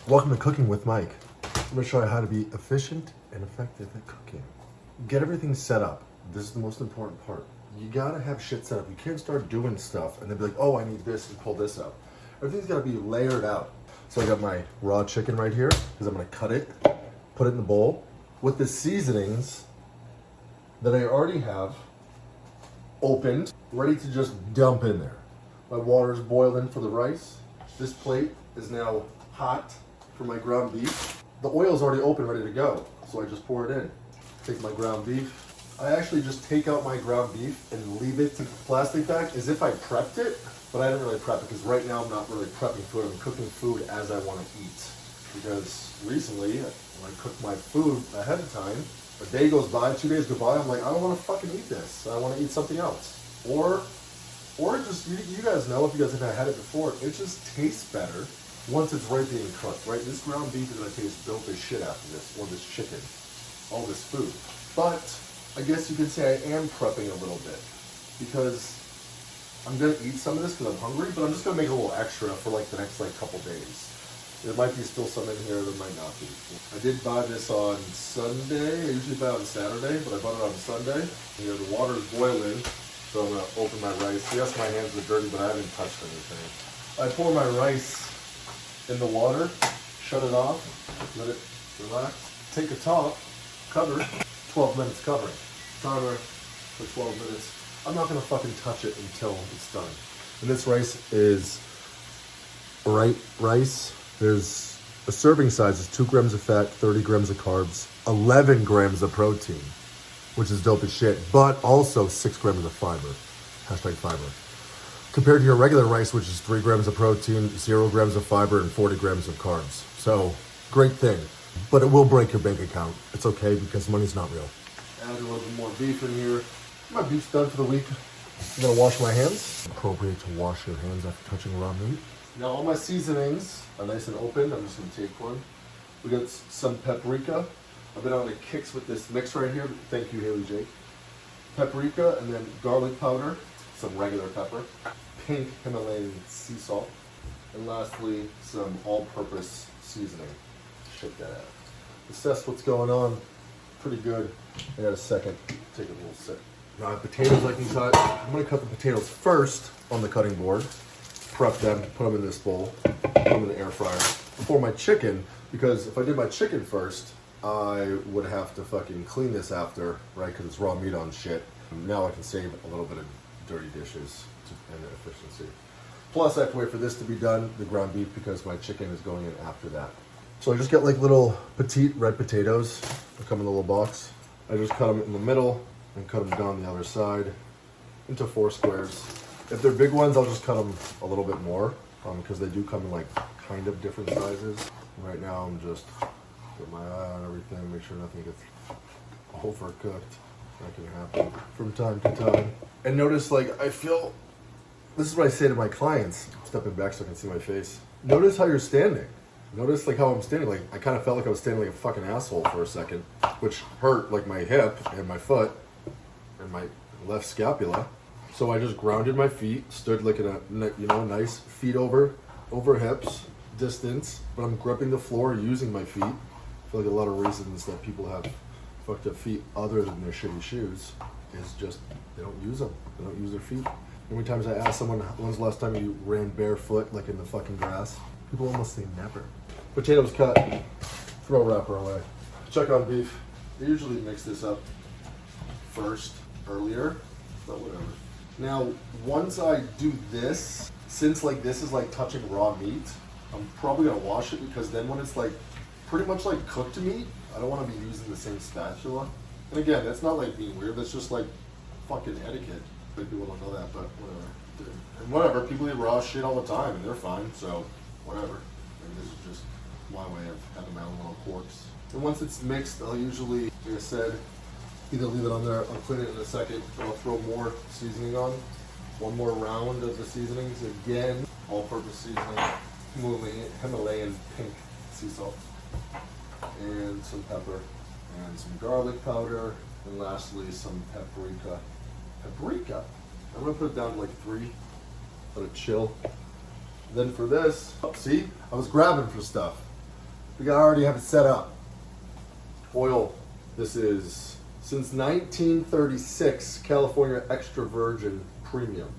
Welcome to Cooking with Mike. I'm going to show you how to be efficient and effective at cooking. Get everything set up. This is the most important part. You got to have shit set up. You can't start doing stuff and then be like, oh, I need this and pull this out. Everything's got to be layered out. So I got my raw chicken right here because I'm going to cut it, put it in the bowl with the seasonings that I already have opened, ready to just dump in there. My water's boiling for the rice. This plate is now hot for my ground beef. The oil's already open, ready to go. So I just pour it in. Take my ground beef. I actually just take out my ground beef and leave it in the plastic bag as if I prepped it, but I didn't really prep it because right now I'm not really prepping food. I'm cooking food as I want to eat. Because recently, when I cook my food ahead of time, a day goes by, 2 days go by, I'm like, I don't want to fucking eat this. I want to eat something else. Or just, you guys know, if you guys have had it before, it just tastes better once it's right being cooked, right? This ground beef is going to taste dope as shit after this, or this chicken, all this food. But I guess you could say I am prepping a little bit because I'm going to eat some of this because I'm hungry, but I'm just going to make a little extra for like the next couple days. There might be still some in here, there might not be. I did buy this on Sunday. I usually buy it on Saturday, but I bought it on Sunday. You know, the water is boiling, so I'm going to open my rice. Yes, my hands are dirty, but I haven't touched anything. I pour my rice in the water, shut it off, let it relax. Take a top, cover, 12 minutes covering. Timer for 12 minutes. I'm not going to fucking touch it until it's done. And this rice is rice. There's a serving size is 2 grams of fat, 30 grams of carbs, 11 grams of protein, which is dope as shit, but also 6 grams of fiber. Hashtag fiber. Compared to your regular rice, which is 3 grams of protein, 0 grams of fiber, and 40 grams of carbs. So, great thing. But it will break your bank account. It's okay because money's not real. Add a little bit more beef in here. My beef's done for the week. I'm gonna wash my hands. Appropriate to wash your hands after touching raw meat. Now all my seasonings are nice and open. I'm just gonna take one. We got some paprika. I've been on the kicks with this mix right here. Thank you, Haley Jake. Paprika and then garlic powder, some regular pepper, pink Himalayan sea salt, and lastly, some all-purpose seasoning. Shake that out. Assess what's going on. Pretty good. I got a second. Take a little sip. Now I have potatoes I can cut. I'm gonna cut the potatoes first on the cutting board. Prep them, put them in this bowl, put them in the air fryer. Before my chicken, because if I did my chicken first, I would have to fucking clean this after, right? Because it's raw meat on shit. Now I can save a little bit of dirty dishes and efficiency. Plus I have to wait for this to be done, the ground beef, because my chicken is going in after that. So I just get like little petite red potatoes that come in a little box. I just cut them in the middle and cut them down the other side into 4 squares. If they're big ones, I'll just cut them a little bit more because they do come in like kind of different sizes. Right now I'm just put my eye on everything, make sure nothing gets overcooked. That can happen from time to time. And notice, like, I feel, this is what I say to my clients, stepping back so I can see my face. Notice how you're standing. Notice like how I'm standing. Like I kind of felt like I was standing like a fucking asshole for a second, which hurt like my hip and my foot and my left scapula. So I just grounded my feet, stood like in a, nice feet over hips distance, but I'm gripping the floor using my feet. I feel like a lot of reasons that people have fucked up feet other than their shitty shoes is just they don't use them. They don't use their feet. How many times I ask someone, when's the last time you ran barefoot like in the fucking grass? People almost say never. Potatoes cut, throw wrapper away. Check on beef. I usually mix this up first, earlier, but whatever. Now, once I do this, since like this is like touching raw meat, I'm probably gonna wash it because then when it's like pretty much like cooked meat, I don't want to be using the same spatula. And again, that's not like being weird, that's just like fucking etiquette. Like people don't know that, but whatever. And whatever, people eat raw shit all the time and they're fine, so whatever. And this is just my way of having my own little quirks. And once it's mixed, I'll usually, like I said, either leave it on there, I'll clean it in a second, or I'll throw more seasoning on. One more round of the seasonings. Again, all-purpose seasoning, Himalayan pink sea salt, and some pepper, and some garlic powder, and lastly some paprika. Paprika! I'm gonna put it down to like 3, let it chill. Then for this, see, I was grabbing for stuff. We already have it set up. Oil. This is, since 1936, California extra virgin premium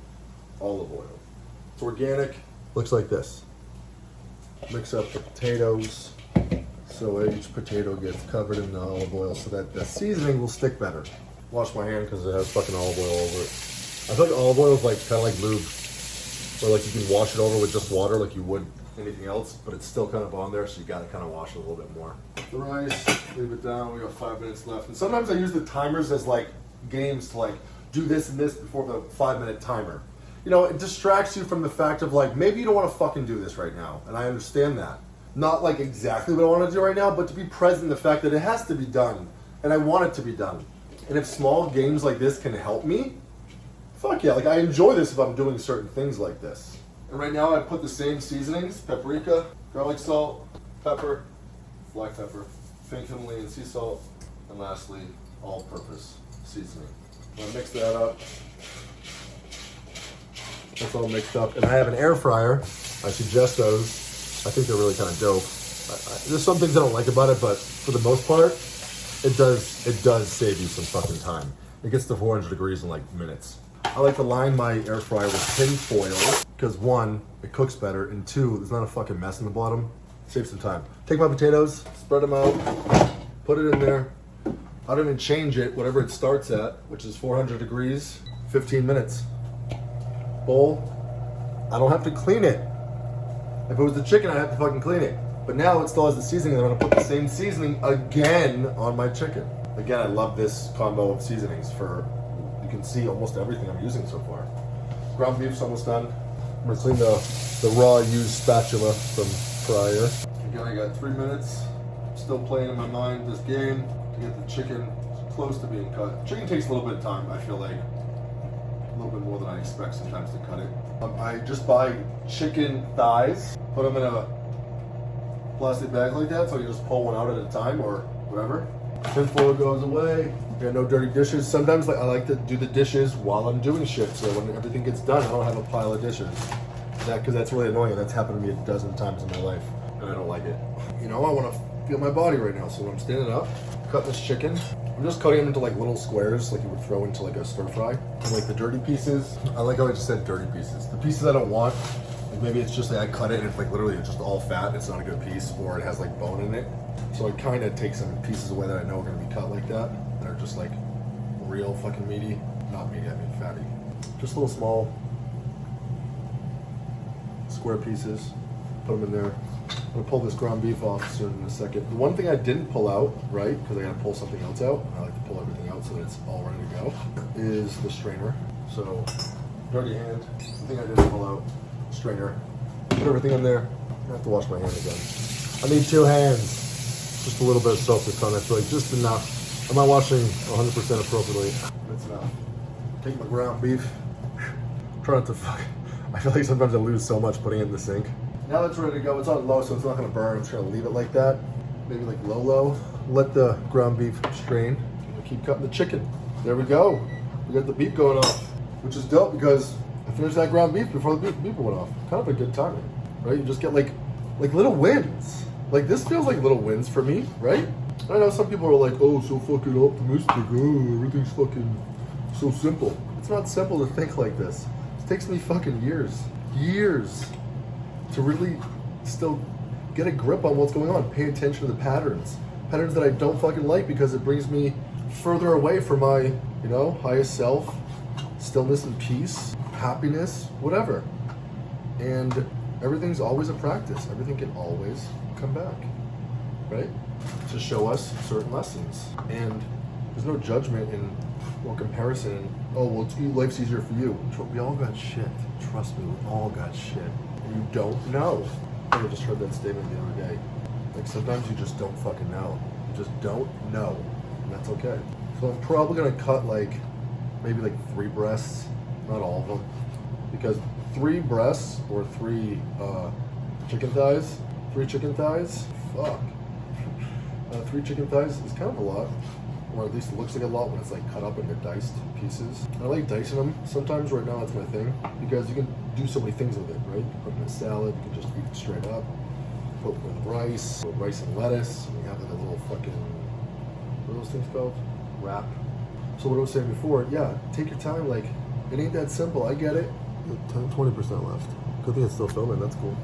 olive oil. It's organic. Looks like this. Mix up the potatoes so each potato gets covered in the olive oil so that the seasoning will stick better. Wash my hand because it has fucking olive oil over it. I feel like olive oil is like kind of like lube, where like you can wash it over with just water like you would anything else, but it's still kind of on there, so you gotta kind of wash it a little bit more. The rice, leave it down. We got 5 minutes left, and sometimes I use the timers as like games to like do this and this before the 5-minute timer. You know, it distracts you from the fact of like, maybe you don't want to fucking do this right now. And I understand that. Not like exactly what I want to do right now, but to be present in the fact that it has to be done. And I want it to be done. And if small games like this can help me, fuck yeah. Like I enjoy this if I'm doing certain things like this. And right now I put the same seasonings: paprika, garlic salt, pepper, black pepper, pink Himalayan sea salt, and lastly, all-purpose seasoning. I'm gonna mix that up. That's all mixed up. And I have an air fryer. I suggest those. I think they're really kind of dope. There's some things I don't like about it, but for the most part, it does save you some fucking time. It gets to 400 degrees in like minutes. I like to line my air fryer with tin foil because 1, it cooks better, and 2, there's not a fucking mess in the bottom. Save some time. Take my potatoes, spread them out, put it in there. I don't even change it, whatever it starts at, which is 400 degrees, 15 minutes. Bowl, I don't have to clean it. If it was the chicken, I'd have to fucking clean it. But now it still has the seasoning, and I'm gonna put the same seasoning again on my chicken. Again, I love this combo of seasonings for, you can see almost everything I'm using so far. Ground beef's almost done. I'm gonna clean the raw used spatula from prior. Again, I got 3 minutes. Still playing in my mind this game to get the chicken close to being cut. Chicken takes a little bit of time, I feel like. A little bit more than I expect sometimes to cut it. I just buy chicken thighs, put them in a plastic bag like that, so you just pull one out at a time or whatever. Tinfoil goes away. Got no dirty dishes. Sometimes I like to do the dishes while I'm doing shit, so when everything gets done, I don't have a pile of dishes. Because that's really annoying, and that's happened to me a dozen times in my life, and I don't like it. You know, I want to feel my body right now, so when I'm standing up, cutting this chicken, I'm just cutting them into like little squares, like you would throw into like a stir fry. And like the dirty pieces, I like how I just said dirty pieces. The pieces I don't want, like maybe it's just like I cut it and it's like literally it's just all fat and it's not a good piece, or it has like bone in it. So I kind of take some pieces away that I know are going to be cut like that are just like real fucking meaty. Not meaty, I mean fatty. Just little small square pieces, put them in there. I'm gonna pull this ground beef off soon in a second. The one thing I didn't pull out, right, because I gotta pull something else out, and I like to pull everything out so that it's all ready to go, is the strainer. So, dirty hand, the thing I didn't pull out, strainer. Put everything in there. I have to wash my hand again. I need 2 hands. Just a little bit of soap this time, I feel like just enough. I'm not washing 100% appropriately. That's enough. Take my ground beef. Try not to fuck. I feel like sometimes I lose so much putting it in the sink. Now it's ready to go. It's on low, so it's not going to burn. I'm just going to leave it like that. Maybe like low. Let the ground beef strain. And keep cutting the chicken. There we go. We got the beep going off, which is dope because I finished that ground beef before the beep went off. Kind of a good timing, right? You just get like little wins. Like this feels like little wins for me, right? I know some people are like, oh, so fucking optimistic. Oh, everything's fucking so simple. It's not simple to think like this. It takes me fucking years to really still get a grip on what's going on. Pay attention to the patterns that I don't fucking like because it brings me further away from my, you know, highest self, stillness and peace, happiness, whatever. And everything's always a practice. Everything can always come back, right? To show us certain lessons. And there's no judgment or comparison. And, oh, well, life's easier for you. We all got shit. Trust me, we all got shit. You don't know. I just heard that statement the other day. Like sometimes you just don't fucking know. You just don't know. And that's okay. So I'm probably gonna cut maybe 3 breasts, not all of them. Because 3 breasts or 3 chicken thighs, fuck. 3 chicken thighs is kind of a lot. Or at least it looks like a lot when it's cut up into diced pieces. I like dicing them. Sometimes right now that's my thing because you can do so many things with it, right? You can put it in a salad, you can just eat it straight up. put with rice and lettuce. We have like a little fucking, what are those things called? Wrap. So what I was saying before, yeah, take your time. Like, it ain't that simple. I get it. 20% left. Good thing it's still filming. That's cool.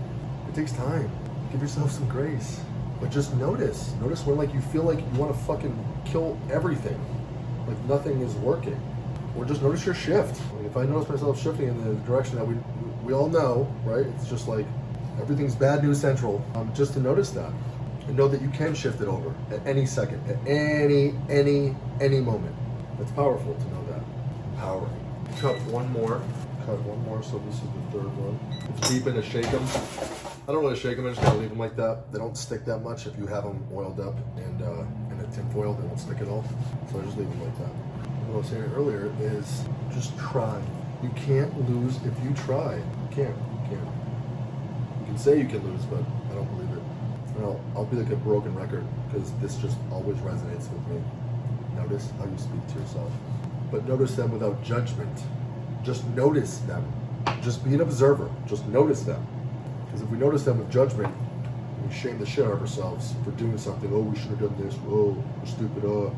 It takes time. Give yourself some grace. But just notice. Notice when like you feel like you want to fucking kill everything. Like nothing is working. Or just notice your shift. I mean, if I notice myself shifting in the direction that we all know, right? It's just like everything's bad news central. Just to notice that. And know that you can shift it over at any second, at any moment. It's powerful to know that. Empowering. Cut one more, so this is the third one. It's deep in to shake them. I don't really shake them, I just gotta leave them like that. They don't stick that much if you have them oiled up and in a tin foil, they won't stick at all. So I just leave them like that. What I was saying earlier is just try. You can't lose if you try. You can't. You can say you can lose, but I don't believe it. I'll be like a broken record because this just always resonates with me. Notice how you speak to yourself. But notice them without judgment. Just notice them. Just be an observer. Just notice them. Because if we notice them with judgment, we shame the shit out of ourselves for doing something. Oh, we should have done this. Oh, we're stupid. Oh,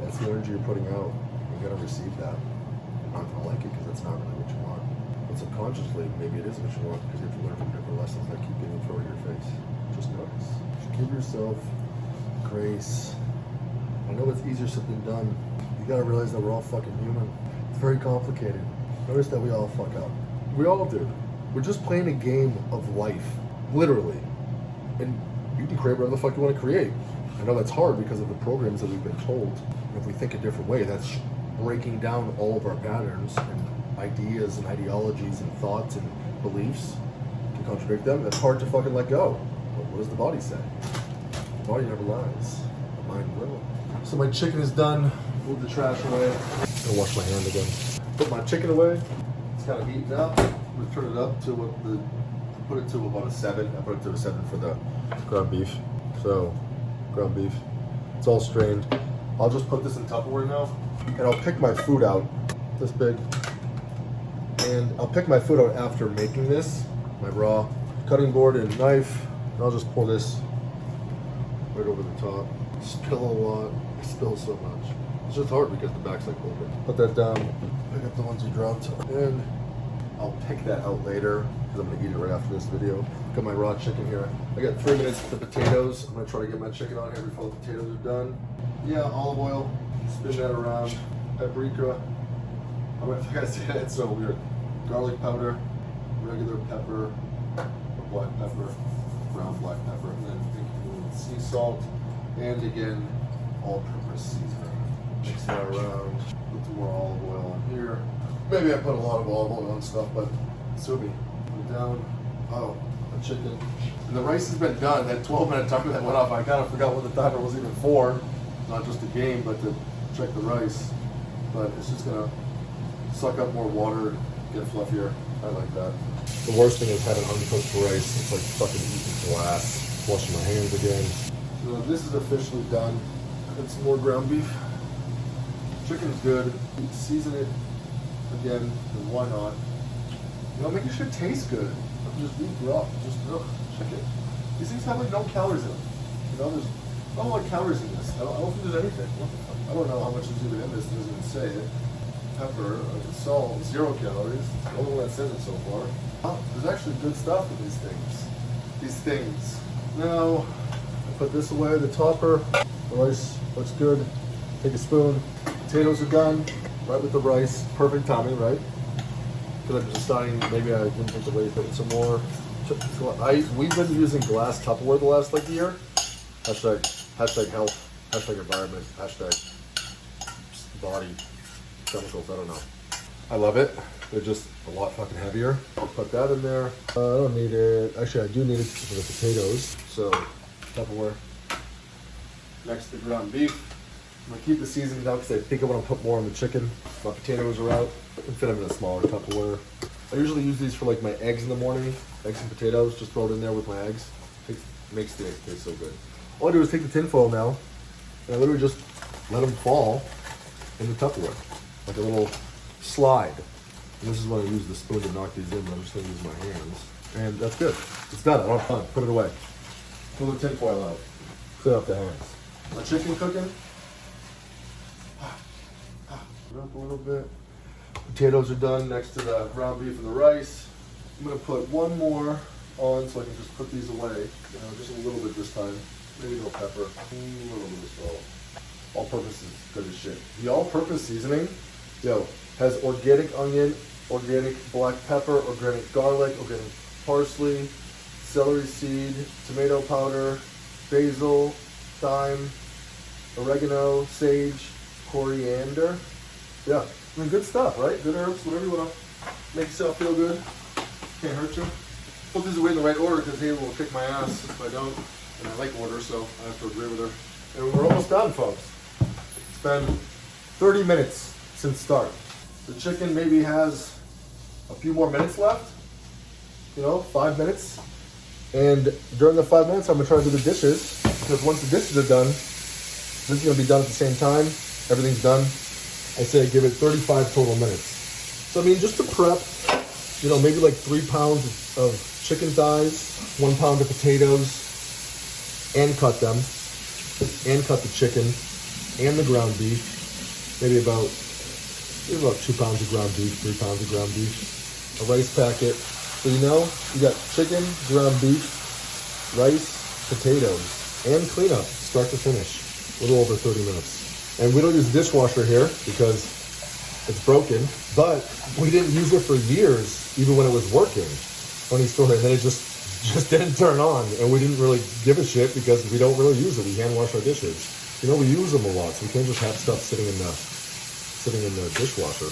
that's the energy you're putting out. You're going to receive that. You're not going to like it because that's not really what you want. But subconsciously, maybe it is what you want because you have to learn from different lessons that keep getting thrown in your face. Just notice. Just give yourself grace. I know it's easier said than done. You gotta realize that we're all fucking human. It's very complicated. Notice that we all fuck up. We all do. We're just playing a game of life, literally. And you can create whatever the fuck you want to create. I know that's hard because of the programs that we've been told. And if we think a different way, that's breaking down all of our patterns and ideas and ideologies and thoughts and beliefs to contradict them. That's hard to fucking let go. But what does the body say? The body never lies. The mind will. So my chicken is done. Move the trash away. I'm gonna wash my hand again. Put my chicken away. It's kind of heating up. I'm gonna turn it up to put it to about a 7. I put it to a 7 for the ground beef. So, ground beef. It's all strained. I'll just put this in Tupperware now. And I'll pick my food out, this big. And I'll pick my food out after making this, my raw cutting board and knife. And I'll just pour this right over the top. Spill a lot. I spill so much. It's just hard because the back's like open. Put that down. Pick up the ones you dropped. And I'll pick that out later because I'm gonna eat it right after this video. Got my raw chicken here. I got 3 minutes for the potatoes. I'm gonna try to get my chicken on here before the potatoes are done. Yeah, olive oil. Spin that around. Paprika. I gotta say that, it's so weird. Garlic powder, regular pepper, black pepper, brown black pepper, and then sea salt. And again, all-purpose seasoning. Mix that around. Put some more olive oil in here. Maybe I put a lot of olive oil on stuff, but sue me. Put it down. Oh, the chicken. And the rice has been done. That 12-minute timer that went off, I kind of forgot what the timer was even for. Not just a game, but to check the rice. But it's just gonna suck up more water, get fluffier. I like that. The worst thing is having uncooked rice. It's like fucking eating glass. Washing my hands again. So this is officially done. And some more ground beef. Chicken's good. Season it again, and why not? You know, make your shit taste good. Just beef rough. Just chicken. These things have like no calories in them. You know, there's not like calories in this. I don't think there's anything. What the fuck? I don't know how much is even in this. It doesn't even say it. Pepper, salt, 0 calories. The only one that says it so far. Oh, there's actually good stuff in these things. These things. Now, I put this away, the topper. The rice looks good. Take a spoon. Potatoes are done. Right with the rice. Perfect timing, right? Because I'm deciding maybe I didn't think the way to put some more. We've been using glass Tupperware the last like year. Hashtag health. Hashtag environment. Hashtag body. Chemicals, I don't know. I love it. They're just a lot fucking heavier. I'll put that in there. I don't need it. Actually, I do need it for the potatoes. So, Tupperware. Next, the ground beef. I'm gonna keep the seasoning down because I think I want to put more on the chicken. My potatoes are out. I can fit them in a smaller Tupperware. I usually use these for like my eggs in the morning. Eggs and potatoes. Just throw it in there with my eggs. It makes the eggs taste so good. All I do is take the tin foil now, and I literally just let them fall in the Tupperware. Like a little slide. And this is when I use the spoon to knock these in, but I'm just gonna use my hands. And that's good. It's done. I don't have fun. Put it away. Pull the tin foil out. Clean up the hands. My chicken cooking. Put up a little bit. Potatoes are done next to the ground beef and the rice. I'm gonna put one more on so I can just put these away. Just a little bit this time. Maybe no pepper. A little bit of salt. All-purpose is good as shit. The all-purpose seasoning, has organic onion, organic black pepper, organic garlic, organic parsley, celery seed, tomato powder, basil, thyme, oregano, sage, coriander. Yeah, I mean, good stuff, right? Good herbs, whatever you want to make yourself feel good. Can't hurt you. Hope this is way in the right order because Haley will kick my ass if I don't. And I like order, so I have to agree with her. And we're almost done, folks. It's been 30 minutes since start. The chicken maybe has a few more minutes left. 5 minutes. And during the 5 minutes, I'm gonna try to do the dishes because once the dishes are done, this is gonna be done at the same time. Everything's done. I say give it 35 total minutes. So I mean, just to prep, maybe like 3 pounds of chicken thighs, 1 pound of potatoes, and cut them, and cut the chicken, and the ground beef. Maybe about 2 pounds of ground beef, 3 pounds of ground beef, a rice packet. So you got chicken, ground beef, rice, potatoes, and cleanup, start to finish. A little over 30 minutes. And we don't use dishwasher here because it's broken, but we didn't use it for years, even when it was working. Funny story, and then it just didn't turn on, and we didn't really give a shit because we don't really use it. We hand wash our dishes. We use them a lot, so we can't just have stuff sitting in the dishwasher.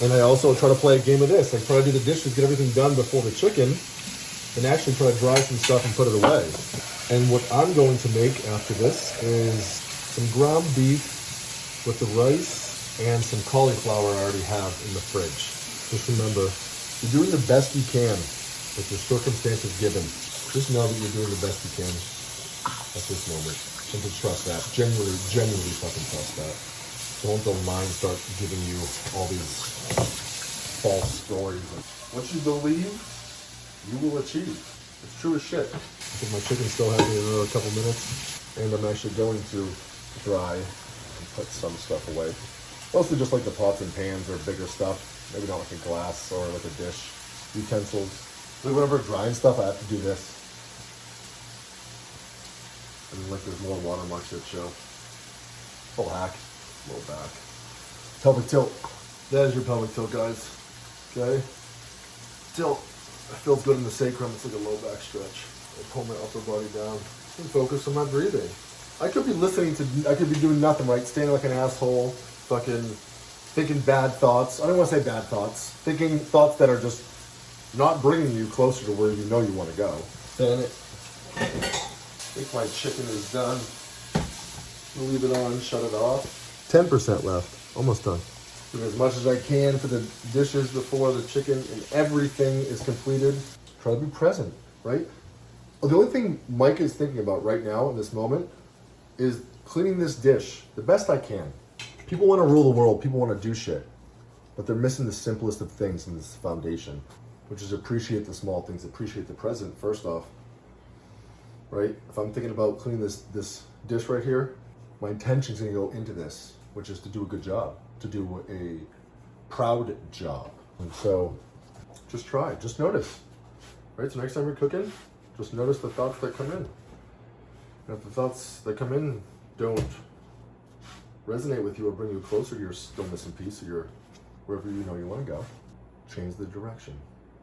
And I also try to play a game of this. I try to do the dishes, get everything done before the chicken, and actually try to dry some stuff and put it away. And what I'm going to make after this is some ground beef with the rice and some cauliflower I already have in the fridge. Just remember, you're doing the best you can with your circumstances given. Just know that you're doing the best you can at this moment. And to trust that. Genuinely fucking trust that. Don't the mind start giving you all these false stories. What you believe, you will achieve. It's true as shit. I think my chicken still has me another couple minutes. And I'm actually going to dry and put some stuff away. Mostly just like the pots and pans or bigger stuff. Maybe not like a glass or like a dish. Utensils. Like whenever drying stuff, I have to do this. And like there's more watermarks that show. Full hack. Low back. Pelvic tilt. That is your pelvic tilt, guys. Okay? Tilt. It feels good in the sacrum. It's like a low back stretch. I pull my upper body down. And focus on my breathing. I could be I could be doing nothing, right? Standing like an asshole. Fucking thinking bad thoughts. I don't want to say bad thoughts. Thinking thoughts that are just not bringing you closer to where you know you want to go. Then I think my chicken is done. I'll leave it on, shut it off. 10% left, almost done. Doing as much as I can for the dishes before the chicken and everything is completed. Try to be present, right? The only thing Mike is thinking about right now in this moment is cleaning this dish the best I can. People want to rule the world, people want to do shit, but they're missing the simplest of things in this foundation, which is appreciate the small things, appreciate the present first off, right? If I'm thinking about cleaning this dish right here, my intention is going to go into this, which is to do a good job, to do a proud job. And so just try, just notice, right? So next time you're cooking, just notice the thoughts that come in. And if the thoughts that come in don't resonate with you or bring you closer to your stillness and peace or your wherever you know you want to go, change the direction.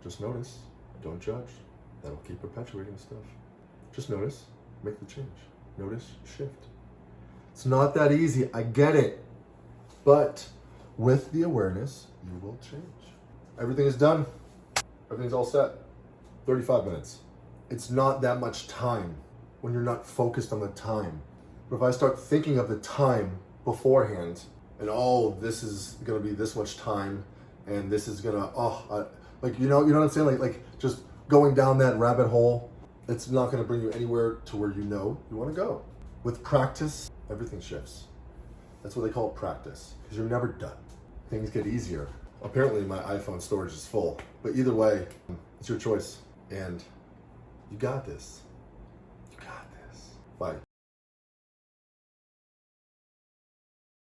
Just notice, don't judge. That'll keep perpetuating stuff. Just notice, make the change. Notice, shift. It's not that easy, I get it. But with the awareness, you will change. Everything is done. Everything's all set. 35 minutes. It's not that much time when you're not focused on the time. But if I start thinking of the time beforehand, and this is gonna be this much time, and this is gonna, you know what I'm saying? Like just going down that rabbit hole, it's not gonna bring you anywhere to where you know you wanna go. With practice, everything shifts. That's what they call practice, because you're never done. Things get easier. Apparently my iPhone storage is full, but either way, it's your choice, and you got this.